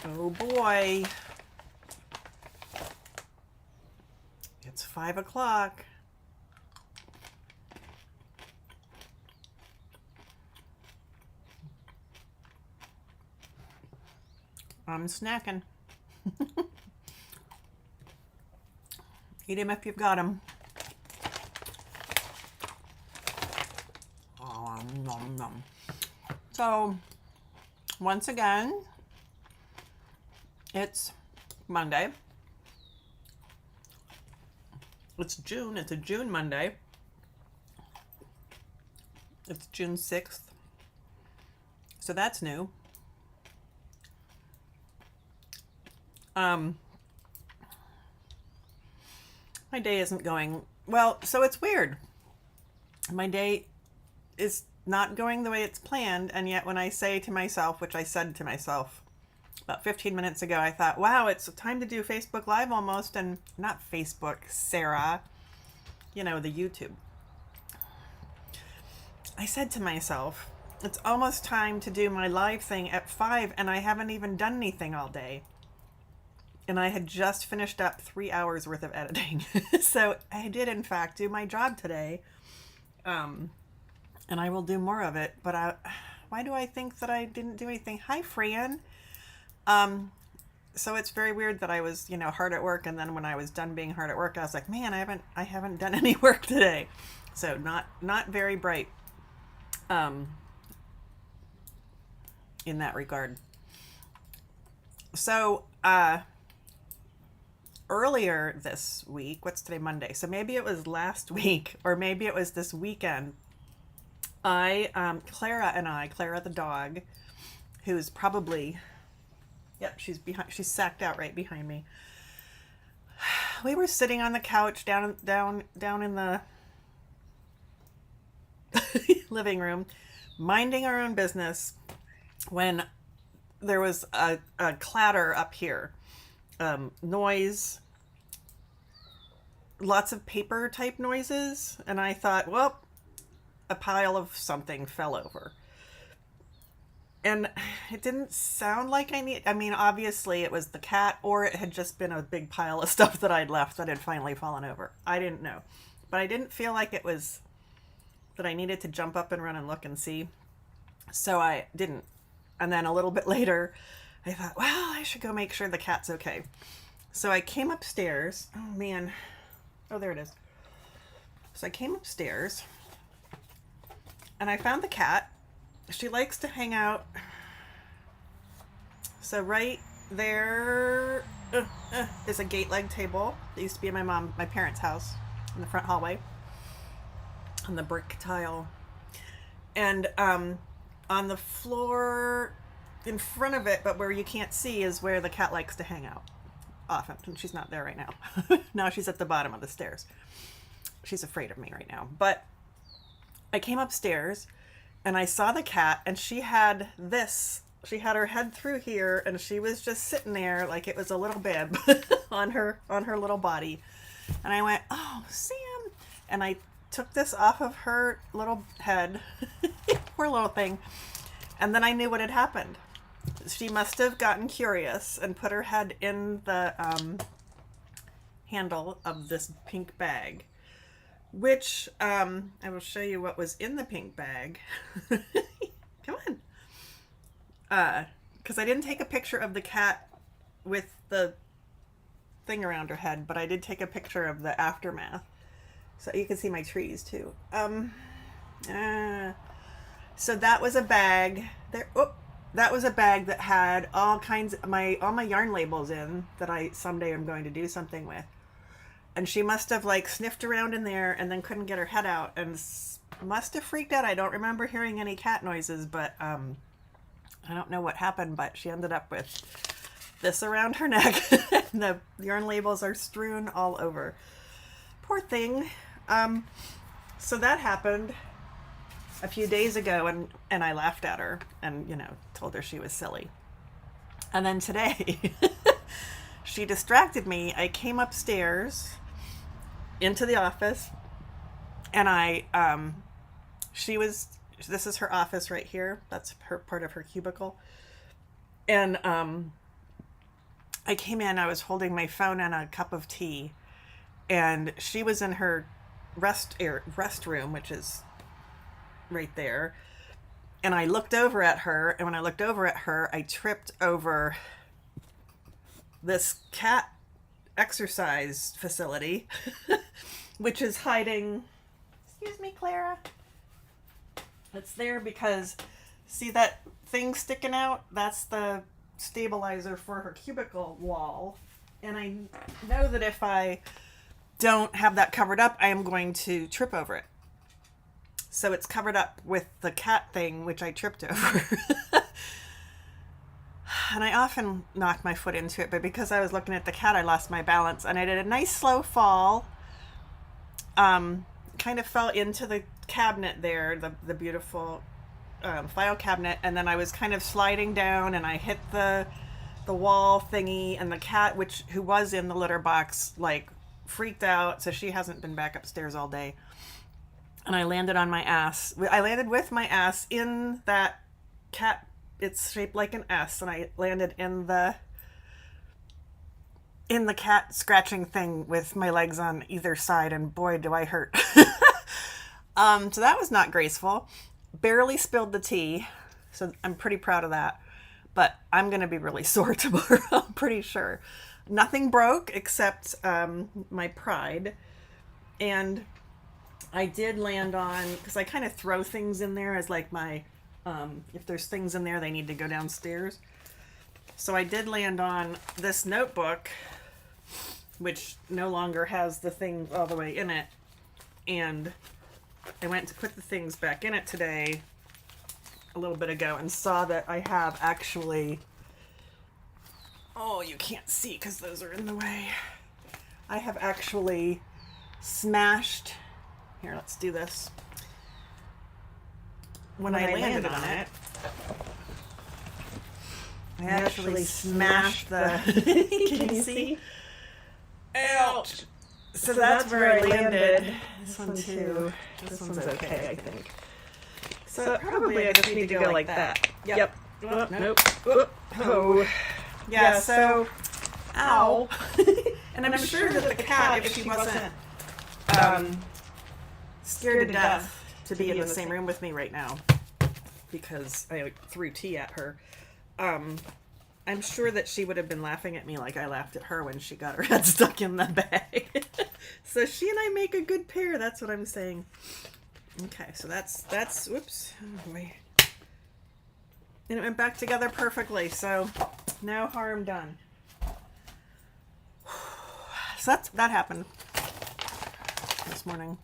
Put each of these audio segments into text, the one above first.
Oh boy. It's 5 o'clock. I'm snacking. Eat him if you've got him. Nom, nom. So, once again, it's Monday. It's June. It's a June Monday. It's June 6th. So that's new. My day isn't going well, so it's weird. My day is not going the way it's planned, and yet when I say to myself, which I said to myself about 15 minutes ago, I thought, wow, it's time to do Facebook Live almost, and not Facebook, Sarah, the YouTube. I said to myself, it's almost time to do my live thing at 5, and I haven't even done anything all day. And I had just finished up 3 hours worth of editing. So I did, in fact, do my job today. And I will do more of it. But why do I think that I didn't do anything? Hi, Fran. So it's very weird that I was, hard at work. And then when I was done being hard at work, I was like, man, I haven't done any work today. So not very bright in that regard. So, earlier this week, what's today, Monday? So maybe it was last week or maybe it was this weekend. Clara the dog, who's probably, she's sacked out right behind me. We were sitting on the couch down in the living room, minding our own business, when there was a clatter up here. Noise, lots of paper type noises, and I thought, well, a pile of something fell over. And it didn't sound like obviously it was the cat, or it had just been a big pile of stuff that I'd left that had finally fallen over. I didn't know. But I didn't feel like it was that I needed to jump up and run and look and see. So I didn't. And then a little bit later, I thought, well, I should go make sure the cat's okay. So I came upstairs. Oh, man. Oh, there it is. So I came upstairs, and I found the cat. She likes to hang out. So right there is a gate leg table. It used to be in my parents' house in the front hallway on the brick tile. And on the floor in front of it, but where you can't see, is where the cat likes to hang out often. And she's not there right now. Now she's at the bottom of the stairs. She's afraid of me right now. But I came upstairs and I saw the cat, and she had her head through here, and she was just sitting there like it was a little bib on her little body. And I went, oh, Sam. And I took this off of her little head. Poor little thing. And then I knew what had happened. She must have gotten curious and put her head in the handle of this pink bag, which I will show you what was in the pink bag. Come on. Because I didn't take a picture of the cat with the thing around her head, but I did take a picture of the aftermath. So you can see my trees too. So that was a bag there. Oh, that was a bag that had all my yarn labels in that I someday am going to do something with. And she must have sniffed around in there and then couldn't get her head out and must have freaked out. I don't remember hearing any cat noises, but I don't know what happened, but she ended up with this around her neck. The yarn labels are strewn all over. Poor thing. So that happened a few days ago, and I laughed at her and, told her she was silly. And then today, she distracted me. I came upstairs into the office, and this is her office right here. That's her part of her cubicle. And I came in, I was holding my phone and a cup of tea, and she was in her restroom, which is right there. And I looked over at her, and when I looked over at her, I tripped over this cat exercise facility, which is hiding. Excuse me, Clara. It's there because, see that thing sticking out? That's the stabilizer for her cubicle wall. And I know that if I don't have that covered up, I am going to trip over it. So it's covered up with the cat thing, which I tripped over. And I often knock my foot into it, but because I was looking at the cat, I lost my balance. And I did a nice slow fall. Kind of fell into the cabinet there, the beautiful file cabinet. And then I was kind of sliding down, and I hit the wall thingy. And the cat, who was in the litter box, like freaked out. So she hasn't been back upstairs all day. And I landed on my ass. I landed with my ass in that cat. It's shaped like an S, and I landed in the cat scratching thing with my legs on either side, and boy, do I hurt. So that was not graceful. Barely spilled the tea, so I'm pretty proud of that. But I'm going to be really sore tomorrow, I'm pretty sure. Nothing broke except my pride. And I did land on, because I kind of throw things in there as like my, if there's things in there, they need to go downstairs. So I did land on this notebook, which no longer has the thing all the way in it. And I went to put the things back in it today, a little bit ago, and saw that I have actually, oh, you can't see because those are in the way. I have actually smashed, here, let's do this. When I landed on it, I actually smashed the, can you see? Ouch! So that's where I landed. This one too. This one's okay, I think. So probably I just need to go like that. Yep. Oh, nope. Oh. Yeah, so, ow. And I'm sure that the cat, if she wasn't scared to death to be in the same room with me right now, because I threw tea at her, I'm sure that she would have been laughing at me like I laughed at her when she got her head stuck in the bag. So she and I make a good pair, that's what I'm saying. Okay, so that's whoops. Oh boy. And it went back together perfectly, so no harm done. So that happened this morning.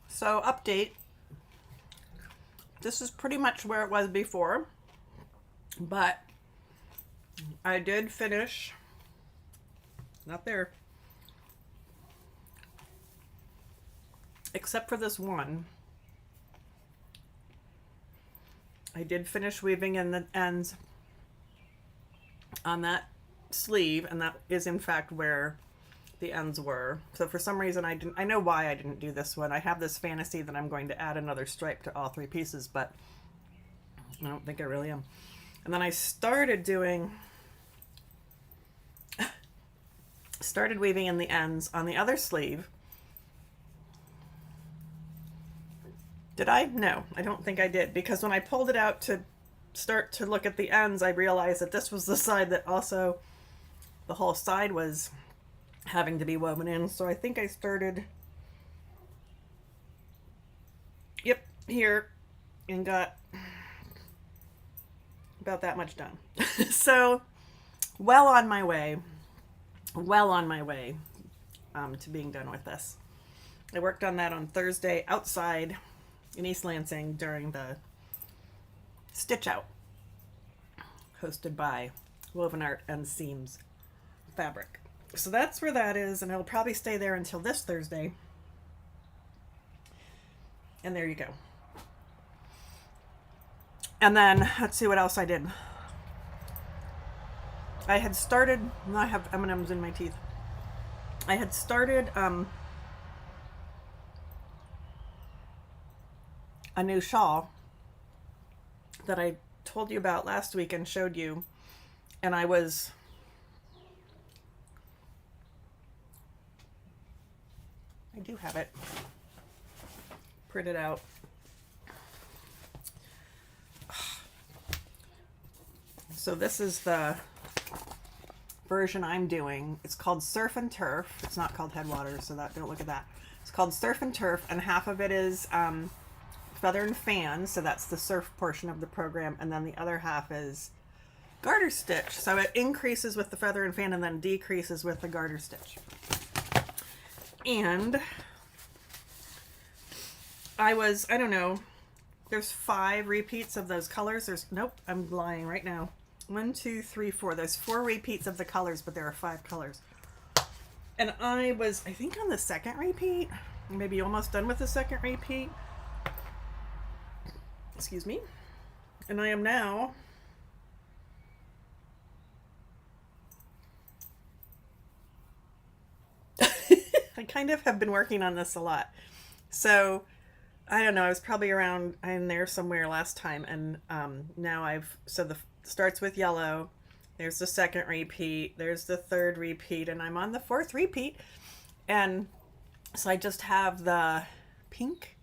So update, this is pretty much where it was before, but I did finish, not there, except for this one. I did finish weaving in the ends on that sleeve, and that is in fact where the ends were. So for some reason I know why I didn't do this one. I have this fantasy that I'm going to add another stripe to all three pieces, but I don't think I really am. And then I started weaving in the ends on the other sleeve. Did I? No, I don't think I did, because when I pulled it out to start to look at the ends, I realized that this was the side that also, the whole side was having to be woven in. So I think I started, yep, here, and got about that much done. So well on my way to being done with this. I worked on that on Thursday outside in East Lansing during the Stitch Out, hosted by Woven Art and Seams Fabric. So that's where that is, and it'll probably stay there until this Thursday. And there you go. And then, let's see what else I did. I had started, I have M&Ms in my teeth. I had started a new shawl that I told you about last week and showed you. And I do have it printed out. So this is the version I'm doing. It's called Surf and Turf. It's not called Headwaters, so don't look at that. It's called Surf and Turf, and half of it is Feather and Fan, so that's the surf portion of the program, and then the other half is garter stitch. So it increases with the Feather and Fan and then decreases with the garter stitch. And I don't know, there's 5 repeats of those colors. Nope, I'm lying right now. 1, 2, 3, 4. There's 4 repeats of the colors, but there are 5 colors. And I think on the second repeat, maybe almost done with the second repeat. Excuse me. And I am now I kind of have been working on this a lot. So I don't know, I was probably around in there somewhere last time, and now starts with yellow, there's the second repeat, there's the third repeat, and I'm on the 4th repeat. And so I just have the pink,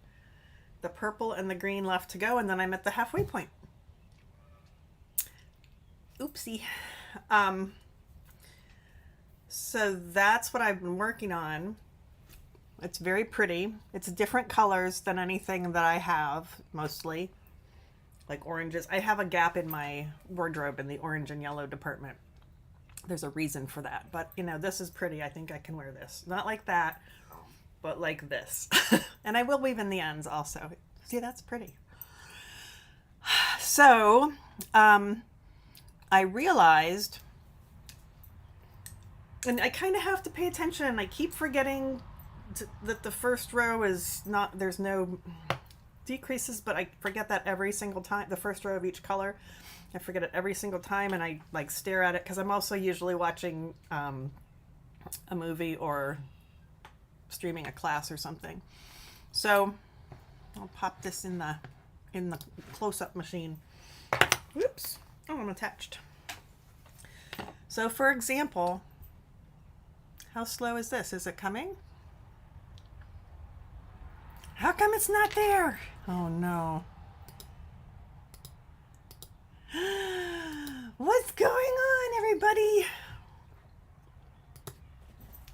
the purple, and the green left to go, and then I'm at the halfway point. Oopsie. So that's what I've been working on. It's very pretty. It's different colors than anything that I have, mostly. Like oranges. I have a gap in my wardrobe in the orange and yellow department. There's a reason for that. But, this is pretty. I think I can wear this. Not like that, but like this. And I will weave in the ends also. See, that's pretty. So, I realized, and I kind of have to pay attention, and I keep forgetting that the first row is not, there's no decreases, but I forget that every single time. The first row of each color, I forget it every single time, and I stare at it because I'm also usually watching a movie or streaming a class or something. So I'll pop this in the close-up machine. Whoops! Oh, I'm attached. So for example, how slow is this? Is it coming? How come it's not there? Oh no. What's going on, everybody?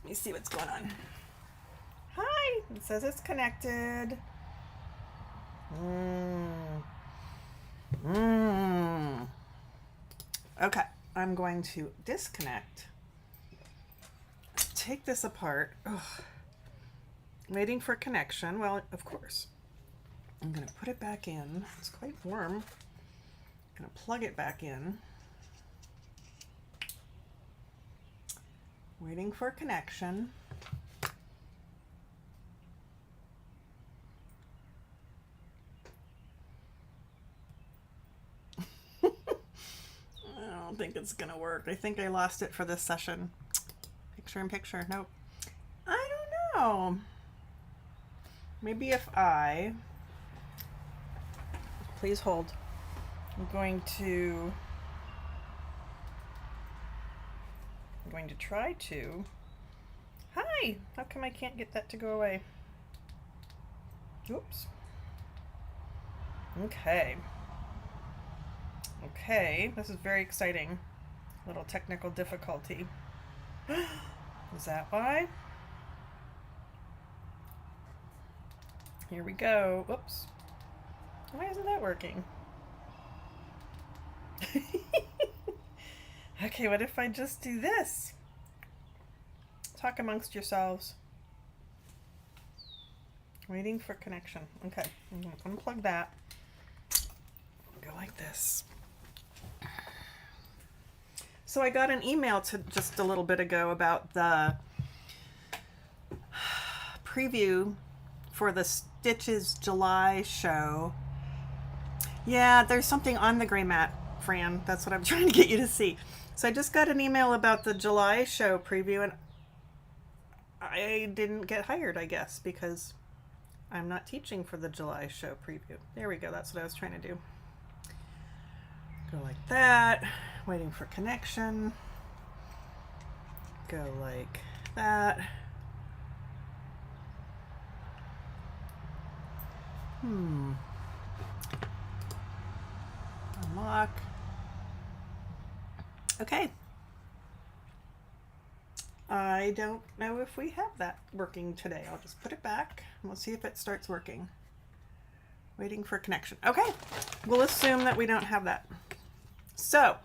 Let me see what's going on. Hi, it says it's connected. Okay, I'm going to disconnect. Take this apart. Ugh. Waiting for connection. Well, of course. I'm going to put it back in. It's quite warm. I'm going to plug it back in. Waiting for connection. I don't think it's going to work. I think I lost it for this session. Picture in picture. Nope. I don't know. Maybe if please hold. I'm going to try to. Hi! How come I can't get that to go away? Oops. Okay. Okay, this is very exciting. Little technical difficulty. Is that why? Here we go. Whoops. Why isn't that working? Okay, what if I just do this? Talk amongst yourselves. Waiting for connection. Okay, I'm going to unplug that. Go like this. So I got an email just a little bit ago about the preview for the Stitches July show. Yeah, there's something on the gray mat, Fran. That's what I'm trying to get you to see. So I just got an email about the July show preview, and I didn't get hired, I guess, because I'm not teaching for the July show preview. There we go. That's what I was trying to do. Go like that. Waiting for connection. Go like that. Unlock. Okay. I don't know if we have that working today. I'll just put it back and we'll see if it starts working. Waiting for connection. Okay. We'll assume that we don't have that. So,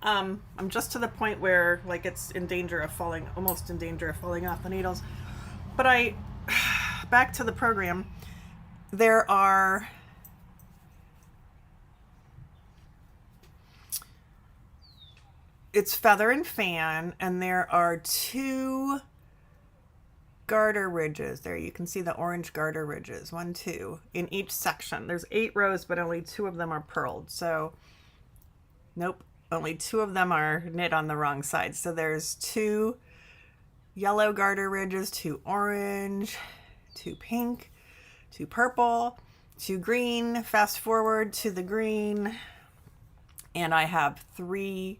I'm just to the point where like it's in danger of falling, almost in danger of falling off the needles. But back to the program, there are it's feather and fan, and there are 2 garter ridges. There you can see the orange garter ridges, 1, 2 in each section. There's 8 rows, but only 2 of them are purled. So nope, only 2 of them are knit on the wrong side. So there's 2 yellow garter ridges, 2 orange, 2 pink, 2 purple, 2 green. Fast forward to the green, and I have 3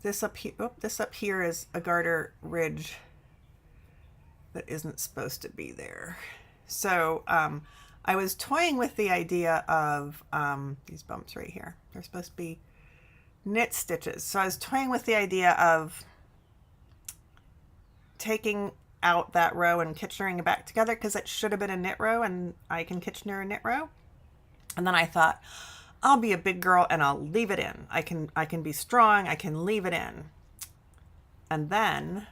this up here. Oh, this up here is a garter ridge that isn't supposed to be there. So I was toying with the idea of these bumps right here. They're supposed to be knit stitches. So I was toying with the idea of taking out that row and Kitchener it back together, because it should have been a knit row, and I can Kitchener a knit row. And then I thought, I'll be a big girl and I'll leave it in. I can be strong. I can leave it in. And then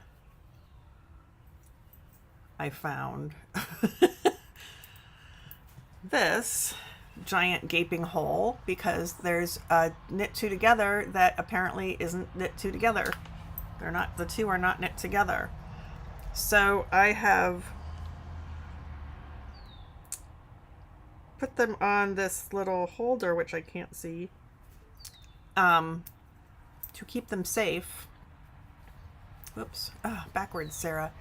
I found this giant gaping hole, because there's a knit 2 together that apparently isn't knit 2 together. They're not, the 2 are not knit together. So I have put them on this little holder, which I can't see, to keep them safe. Whoops. Oh, backwards, Sarah.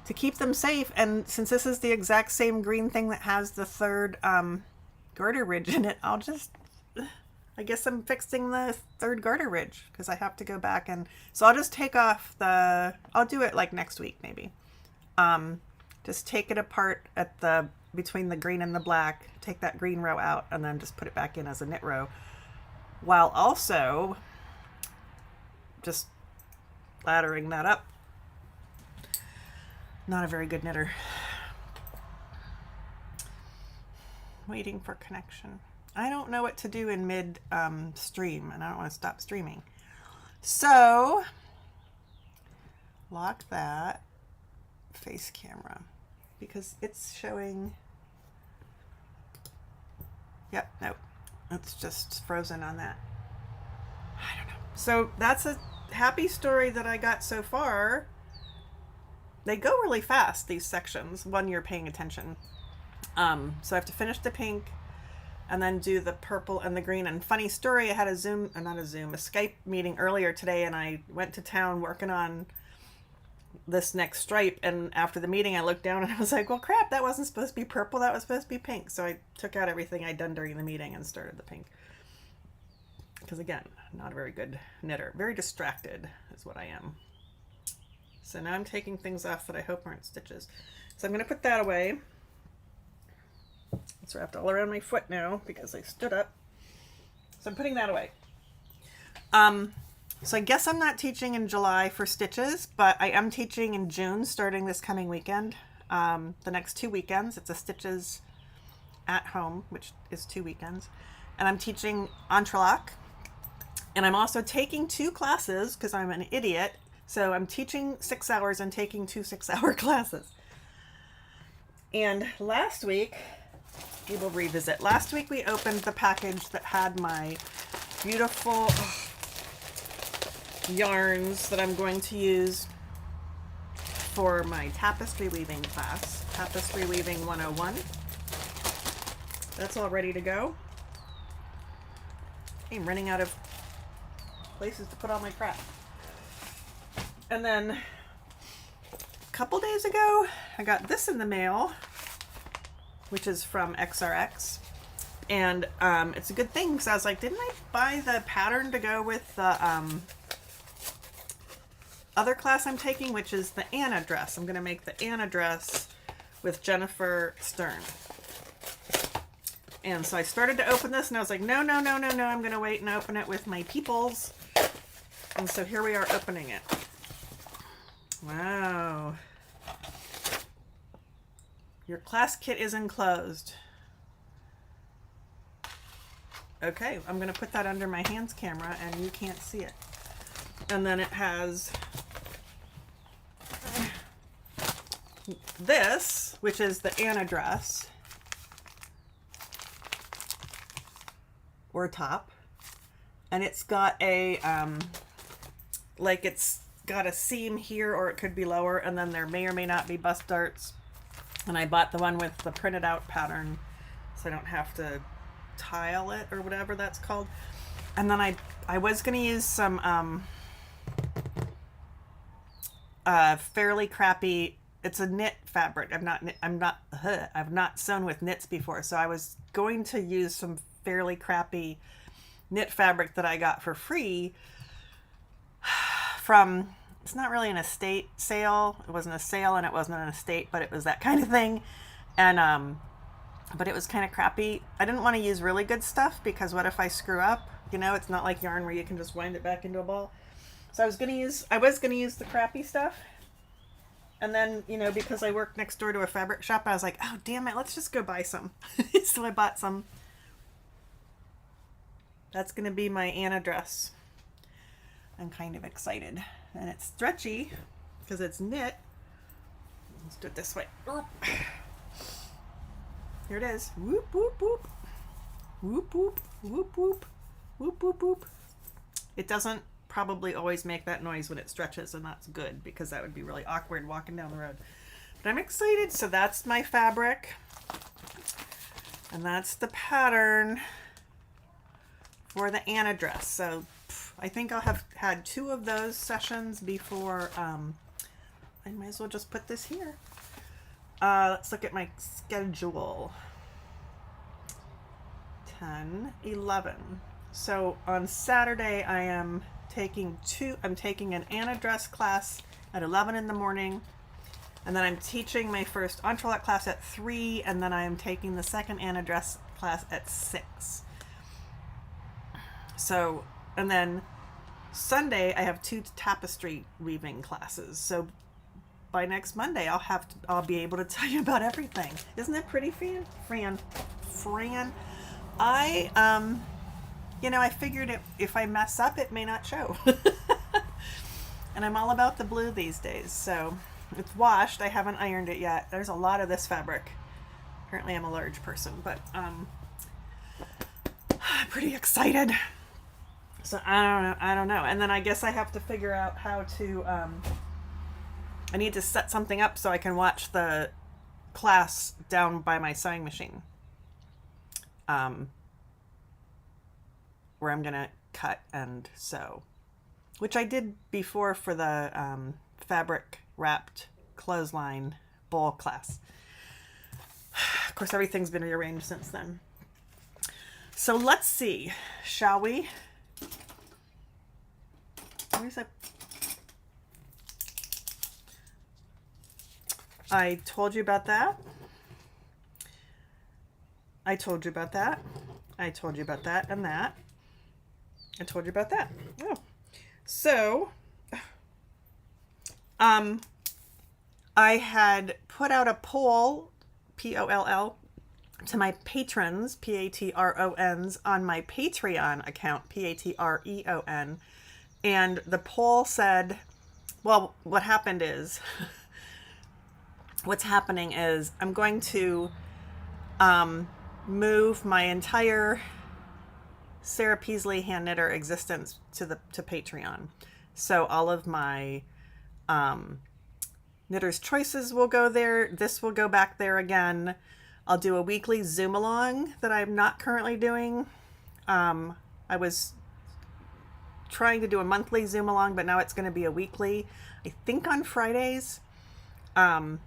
To keep them safe, and since this is the exact same green thing that has the 3rd garter ridge in it, I guess I'm fixing the 3rd garter ridge, because I have to go back, and so I'll just take off I'll do it like next week maybe. Just take it apart at between the green and the black, take that green row out, and then just put it back in as a knit row, while also just laddering that up. Not a very good knitter. Waiting for connection. I don't know what to do in mid stream, and I don't want to stop streaming. So lock that face camera, because it's showing. Yep, nope, it's just frozen on that. I don't know. So that's a happy story that I got so far. They go really fast, these sections, when you're paying attention. So I have to finish the pink and then do the purple and the green. And funny story, I had a Skype meeting earlier today, and I went to town working on this next stripe, and after the meeting I looked down and I was like, well crap, that wasn't supposed to be purple, that was supposed to be pink. So I took out everything I'd done during the meeting and started the pink, because again, not a very good knitter, very distracted is what I am. So now I'm taking things off that I hope aren't stitches, so I'm going to put that away. It's wrapped all around my foot now because I stood up, so I'm putting that away. So I guess I'm not teaching in July for stitches, but I am teaching in June, starting this coming weekend. The next 2 weekends, it's a stitches at home, which is 2 weekends. And I'm teaching entrelac. And I'm also taking 2 classes, because I'm an idiot. So I'm teaching 6 hours and taking 2 6-hour classes. And last week, we will revisit. Last week we opened the package that had my beautiful yarns that I'm going to use for my tapestry weaving class, Tapestry Weaving 101. That's all ready to go. I'm running out of places to put all my crap. And then a couple days ago, I got this in the mail, which is from XRX. And it's a good thing because I was like, didn't I buy the pattern to go with the other class I'm taking, which is the Anna dress. I'm going to make the Anna dress with Jennifer Stern. And so I started to open this and I was like, no, no, no, no, no. I'm going to wait and open it with my peoples. And so here we are opening it. Wow. Your class kit is enclosed. Okay, I'm going to put that under my hands camera and you can't see it. And then it has this, which is the Anna dress, or top. And it's got a, like it's got a seam here, or it could be lower, and then there may or may not be bust darts. And I bought the one with the printed out pattern, so I don't have to tile it, or whatever that's called. And then I was going to use some fairly crappy, it's a knit fabric. I've not sewn with knits before, so I was going to use some fairly crappy knit fabric that I got for free from, it's not really an estate sale. It wasn't a sale and it wasn't an estate, but it was that kind of thing. And but it was kind of crappy. I didn't want to use really good stuff because what if I screw up? You know, it's not like yarn where you can just wind it back into a ball. So I was gonna use the crappy stuff. And then, you know, because I work next door to a fabric shop, I was like, oh damn it, let's just go buy some. So I bought some. That's gonna be my Anna dress. I'm kind of excited. And it's stretchy because it's knit. Let's do it this way. Here it is. Whoop, whoop, whoop. Whoop, whoop, whoop, whoop. Whoop, whoop, whoop. It doesn't probably always make that noise when it stretches, and that's good because that would be really awkward walking down the road. But I'm excited. So that's my fabric. And that's the pattern for the Anna dress. So I think I'll have had 2 of those sessions before I might as well just put this here. Let's look at my schedule. 10, 11. So on Saturday I am taking an Anna dress class at 11 in the morning, and then I'm teaching my first entrelac class at 3, and then I am taking the second Anna dress class at 6. So, and then Sunday I have 2 tapestry weaving classes. So by next Monday I'll be able to tell you about everything. Isn't it pretty, Fran? You know, I figured if I mess up, it may not show. And I'm all about the blue these days. So it's washed. I haven't ironed it yet. There's a lot of this fabric. Apparently I'm a large person, but I'm pretty excited. So I don't know. And then I guess I have to figure out how to, I need to set something up so I can watch the class down by my sewing machine. Where I'm going to cut and sew, which I did before for the fabric wrapped clothesline bowl class. Of course, everything's been rearranged since then. So let's see, shall we? Where's that? I told you about that. I told you about that. I told you about that and that. I told you about that. Oh. So, I had put out a poll, P-O-L-L, to my patrons, P-A-T-R-O-N's, on my Patreon account, P-A-T-R-E-O-N. And the poll said, well, what's happening is I'm going to move my entire Sarah Peasley Handknitter existence to Patreon. So all of my Knitter's Choices will go there. This will go back there again. I'll do a weekly Zoom along that I'm not currently doing. I I was trying to do a monthly Zoom along, but now it's going to be a weekly, I think on Fridays, in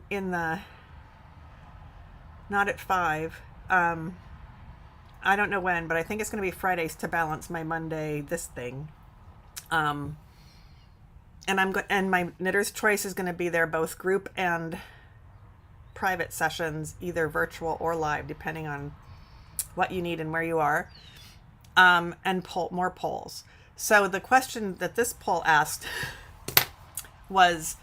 the, not at 5, I don't know when, but I think it's going to be Fridays to balance my Monday, this thing. And and my Knitter's Choice is going to be there, both group and private sessions, either virtual or live, depending on what you need and where you are. And more polls. So the question that this poll asked was,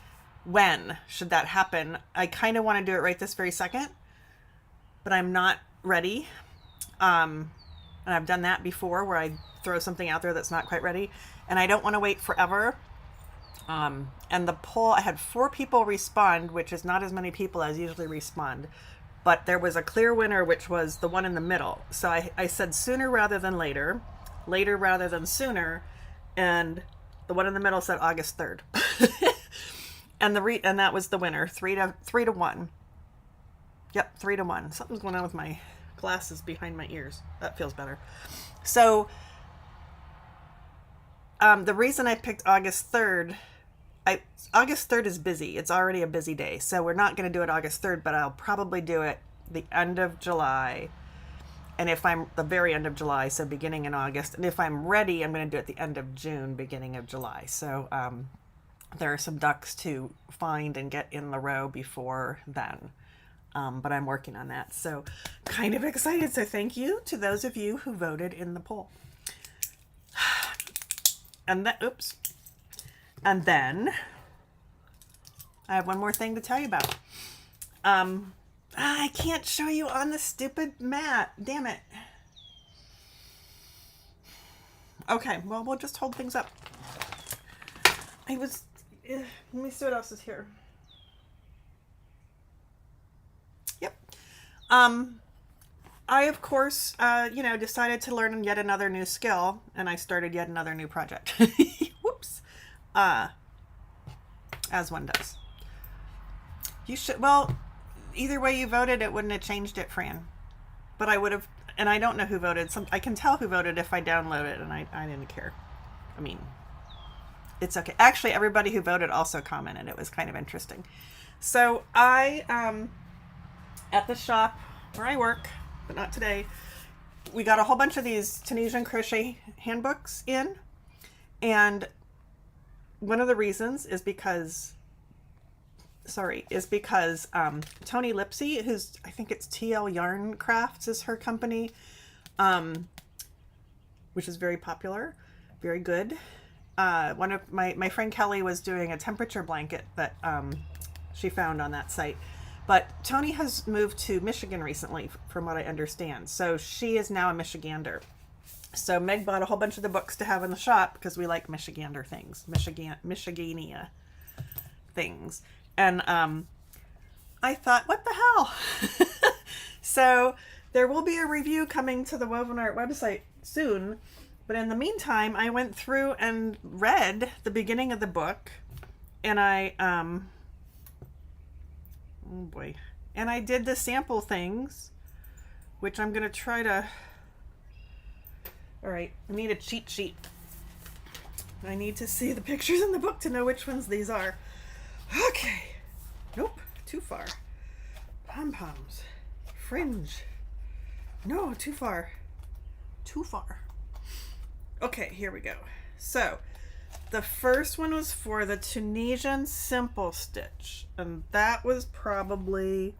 when should that happen? I kind of want to do it right this very second, but I'm not ready. And I've done that before, where I throw something out there that's not quite ready, and I don't want to wait forever. And the poll, I had 4 people respond, which is not as many people as usually respond, but there was a clear winner, which was the one in the middle. So I said sooner rather than later, later rather than sooner, and the one in the middle said August 3rd. And and that was the winner, 3 to 1. Yep, 3 to 1. Something's going on with my glasses behind my ears. That feels better. So the reason I picked August 3rd, August 3rd is busy. It's already a busy day. So we're not going to do it August 3rd, but I'll probably do it the end of July. And if I'm the very end of July, so beginning in August. And if I'm ready, I'm going to do it the end of June, beginning of July. So there are some ducks to find and get in the row before then. But I'm working on that. So kind of excited. So thank you to those of you who voted in the poll. And then I have one more thing to tell you about. I can't show you on the stupid mat. Damn it. Okay, well, we'll just hold things up. Let me see what else is here. Yep. I, of course, decided to learn yet another new skill, and I started yet another new project. Whoops. As one does. You should, well, either way you voted, it wouldn't have changed it, Fran. But I would have, and I don't know who voted. I can tell who voted if I download it, and I didn't care. I mean, it's okay. Actually, everybody who voted also commented. It was kind of interesting. So I, at the shop where I work, but not today, we got a whole bunch of these Tunisian crochet handbooks in. And one of the reasons is because Tony Lipsy, who's, I think it's TL Yarn Crafts is her company, which is very popular, very good. One of my friend Kelly was doing a temperature blanket that she found on that site. But Tony has moved to Michigan recently, from what I understand. So she is now a Michigander. So Meg bought a whole bunch of the books to have in the shop because we like Michigander things, Michigania things. And I thought, what the hell? So there will be a review coming to the Woven Art website soon. But in the meantime, I went through and read the beginning of the book. And oh boy. And I did the sample things, which I'm going to try to... All right, I need a cheat sheet. I need to see the pictures in the book to know which ones these are. Okay. Nope, too far. Pom-poms. Fringe. No, too far. Too far. Okay, here we go. So, the first one was for the Tunisian simple stitch, and that was probably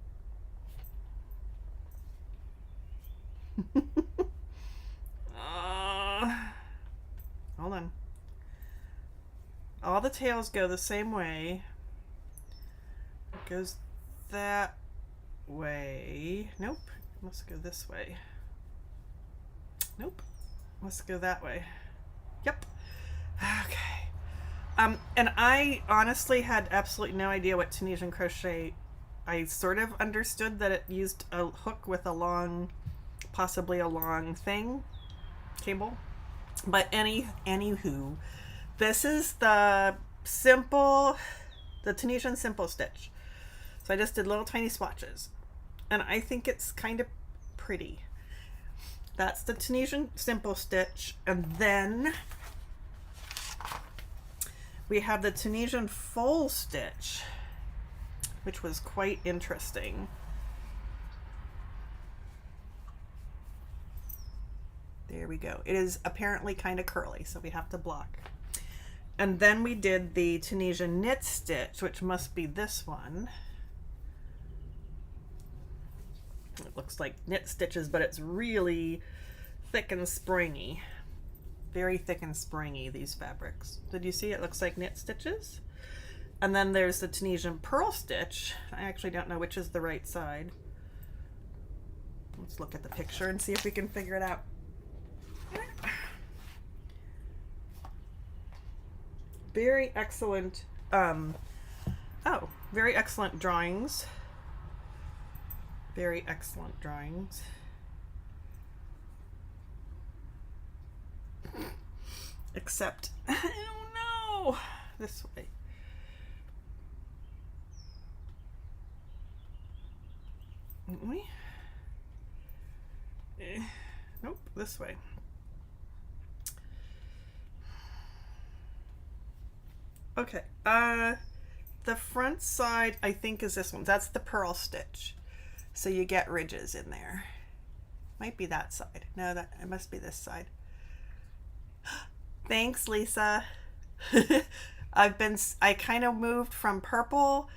hold on. All the tails go the same way. It goes that way. Nope. It must go this way. Nope. Must go that way. Yep. Okay. And I honestly had absolutely no idea what Tunisian crochet. I sort of understood that it used a hook with a long, possibly a long cable. But anywho, this is the Tunisian simple stitch. So I just did little tiny swatches, and I think it's kind of pretty. That's the Tunisian simple stitch. And then we have the Tunisian full stitch, which was quite interesting. There we go. It is apparently kind of curly, so we have to block. And then we did the Tunisian knit stitch, which must be this one. It looks like knit stitches, but it's really thick and springy. Very thick and springy, these fabrics. Did you see it looks like knit stitches? And then there's the Tunisian purl stitch. I actually don't know which is the right side. Let's look at the picture and see if we can figure it out. Very excellent, very excellent drawings. Very excellent drawings. Except, I don't know, this way. Nope, this way. Okay, the front side I think is this one. That's the purl stitch. So you get ridges in there. Might be that side. No, that it must be this side. Thanks, Lisa. I kind of moved from purple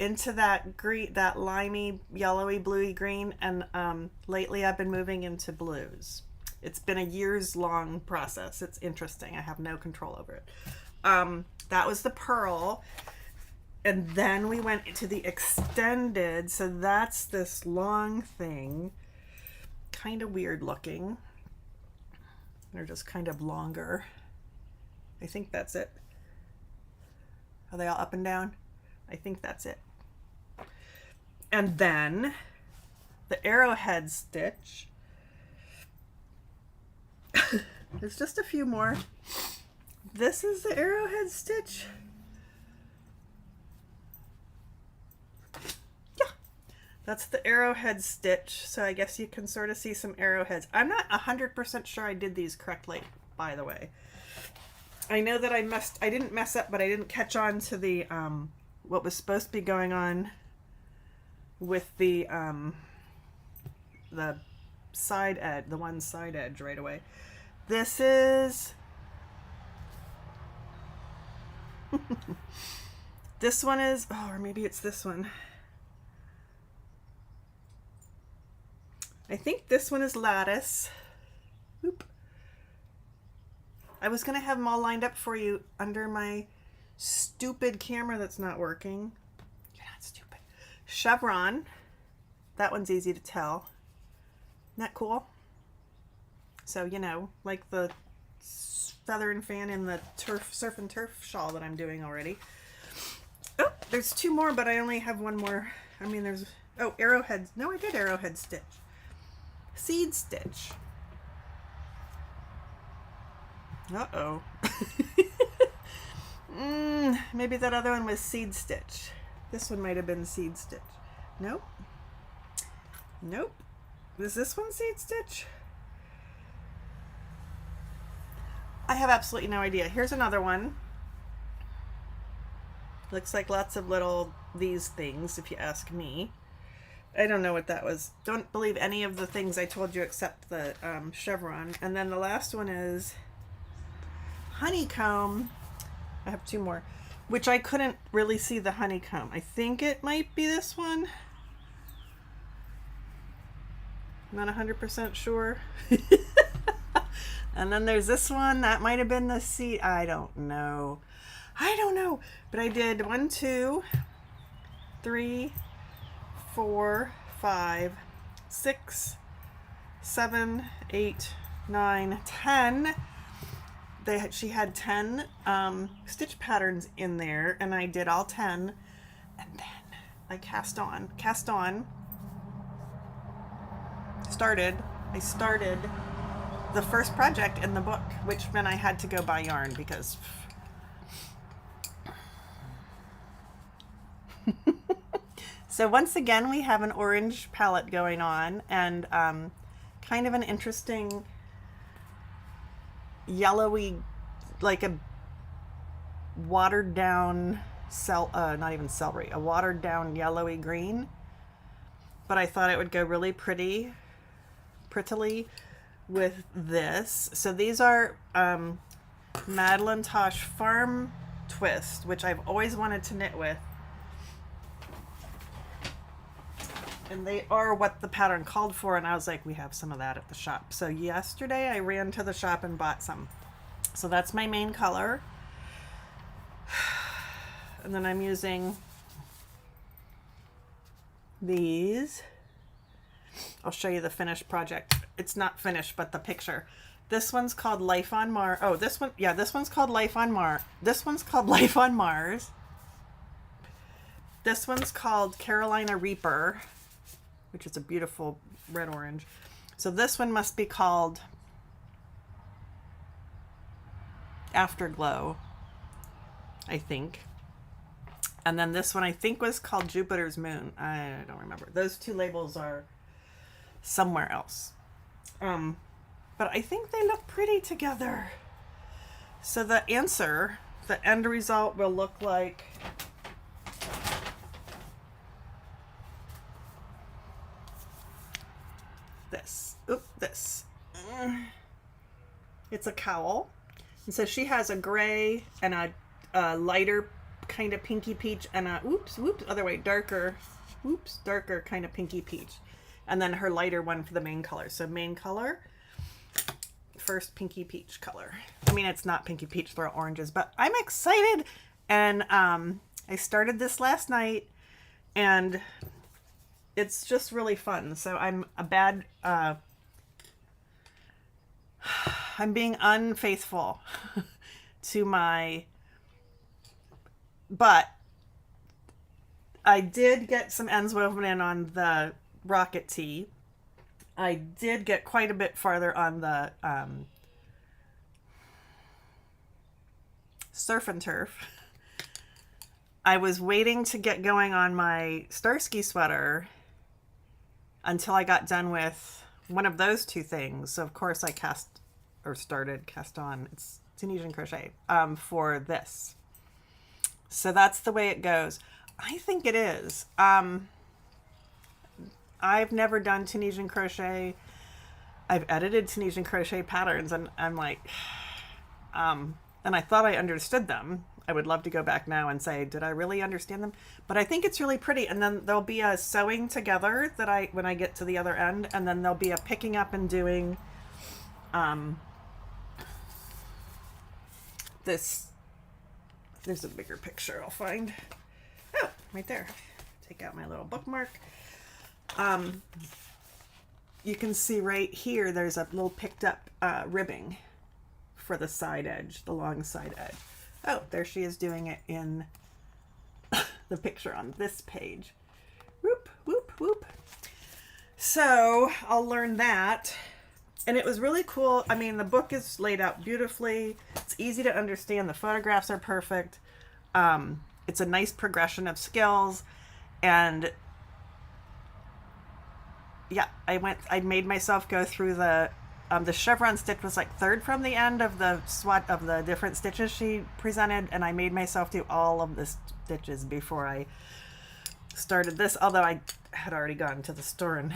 into that green, that limey, yellowy, bluey green, and lately I've been moving into blues. It's been a years long process. It's interesting. I have no control over it. That was the purl. And then we went into the extended. So that's this long thing. Kind of weird looking. They're just kind of longer. I think that's it. Are they all up and down? I think that's it. And then the arrowhead stitch. There's just a few more. This is the arrowhead stitch. Yeah, that's the arrowhead stitch. So I guess you can sort of see some arrowheads. I'm not 100% sure I did these correctly, by the way. I know that I didn't mess up, but I didn't catch on to the, what was supposed to be going on with the side edge, the one side edge right away. This is, this one is, oh, or maybe it's this one. I think this one is lattice. Oop. I was going to have them all lined up for you under my stupid camera that's not working. You're not stupid. Chevron. That one's easy to tell. Isn't that cool? So, you know, like the feather and fan in the surf and turf shawl that I'm doing already. Oh, there's two more, but I only have one more. I mean, there's, oh, arrowhead. No, I did arrowhead stitch. Seed stitch. Uh-oh. Maybe that other one was seed stitch. This one might have been seed stitch. Nope. Nope. Is this one seed stitch? I have absolutely no idea. Here's another one. Looks like lots of little these things, if you ask me. I don't know what that was. Don't believe any of the things I told you except the chevron. And then the last one is honeycomb. I have two more, which I couldn't really see the honeycomb. I think it might be this one. Not 100% sure. And then there's this one. That might have been the seed. I don't know. I don't know. But I did 1, 2, 3, 4, 5, 6, 7, 8, 9, 10. She had 10 stitch patterns in there, and I did all 10. And then I I started the first project in the book, which meant I had to go buy yarn because so once again we have an orange palette going on, and kind kind of an interesting yellowy, like a watered down not even celery, a watered down yellowy green. But I thought it would go really prettily with this. So these are Madeline Tosh Farm Twist, which I've always wanted to knit with. And they are what the pattern called for, and I was like, we have some of that at the shop. So yesterday I ran to the shop and bought some. So that's my main color. And then I'm using these. I'll show you the finished project. It's not finished, but the picture. This one's called Life on Mars. Oh, this one's called Life on Mars. This one's called Life on Mars. This one's called Carolina Reaper, which is a beautiful red-orange. So this one must be called Afterglow, I think. And then this one I think was called Jupiter's Moon. I don't remember. Those two labels are somewhere else. But I think they look pretty together. So the end result will look like this. This. It's a cowl. And so she has a gray and a lighter kind of pinky peach and a darker kind of pinky peach. And then her lighter one for the main color. So main color, first pinky peach color. I mean, it's not pinky peach, they're oranges, but I'm excited. And I started this last night and it's just really fun. So I'm being unfaithful to but I did get some ends woven in on the rocket tee. I did get quite a bit farther on the surf and turf. I was waiting to get going on my Starsky sweater until I got done with one of those two things. So of course I cast on, it's Tunisian crochet, for this. So that's the way it goes. I think it is. I've never done Tunisian crochet. I've edited Tunisian crochet patterns and I'm like, and I thought I understood them. I would love to go back now and say, did I really understand them? But I think it's really pretty. And then there'll be a sewing together when I get to the other end, and then there'll be a picking up and doing this. There's a bigger picture I'll find. Oh, right there. Take out my little bookmark. You can see right here, there's a little picked up ribbing for the side edge, the long side edge. Oh, there she is doing it in the picture on this page. Whoop, whoop, whoop. So I'll learn that. And it was really cool. I mean, the book is laid out beautifully. It's easy to understand. The photographs are perfect. It's a nice progression of skills. And yeah, I made myself go through the chevron stitch was like third from the end of the swatch of the different stitches she presented. And I made myself do all of the stitches before I started this. Although I had already gone to the store and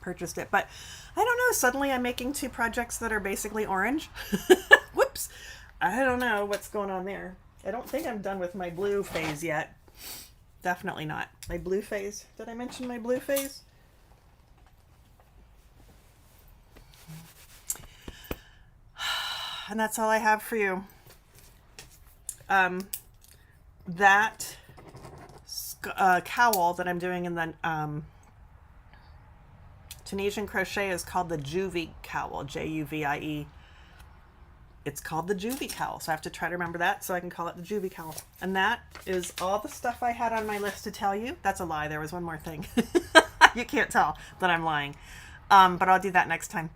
purchased it. But I don't know, suddenly I'm making two projects that are basically orange. Whoops. I don't know what's going on there. I don't think I'm done with my blue phase yet. Definitely not. My blue phase. Did I mention my blue phase? And that's all I have for you. That cowl that I'm doing in the Tunisian crochet is called the Juvie cowl, Juvie. It's called the Juvie cowl, so I have to try to remember that so I can call it the Juvie cowl. And that is all the stuff I had on my list to tell you. That's a lie. There was one more thing. You can't tell that I'm lying. But I'll do that next time.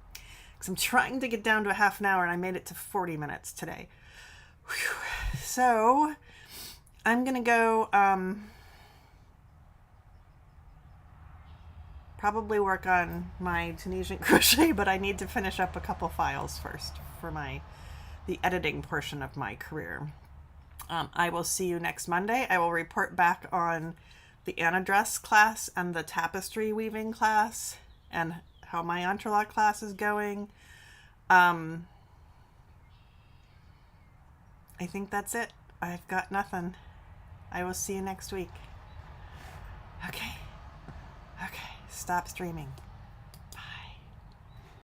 Because I'm trying to get down to a half an hour, and I made it to 40 minutes today. Whew. So I'm going to go probably work on my Tunisian crochet, but I need to finish up a couple files first for the editing portion of my career. I will see you next Monday. I will report back on the Anna dress class and the tapestry weaving class and how my entrelac class is going. I think that's it. I've got nothing. I will see you next week. Okay. Stop streaming.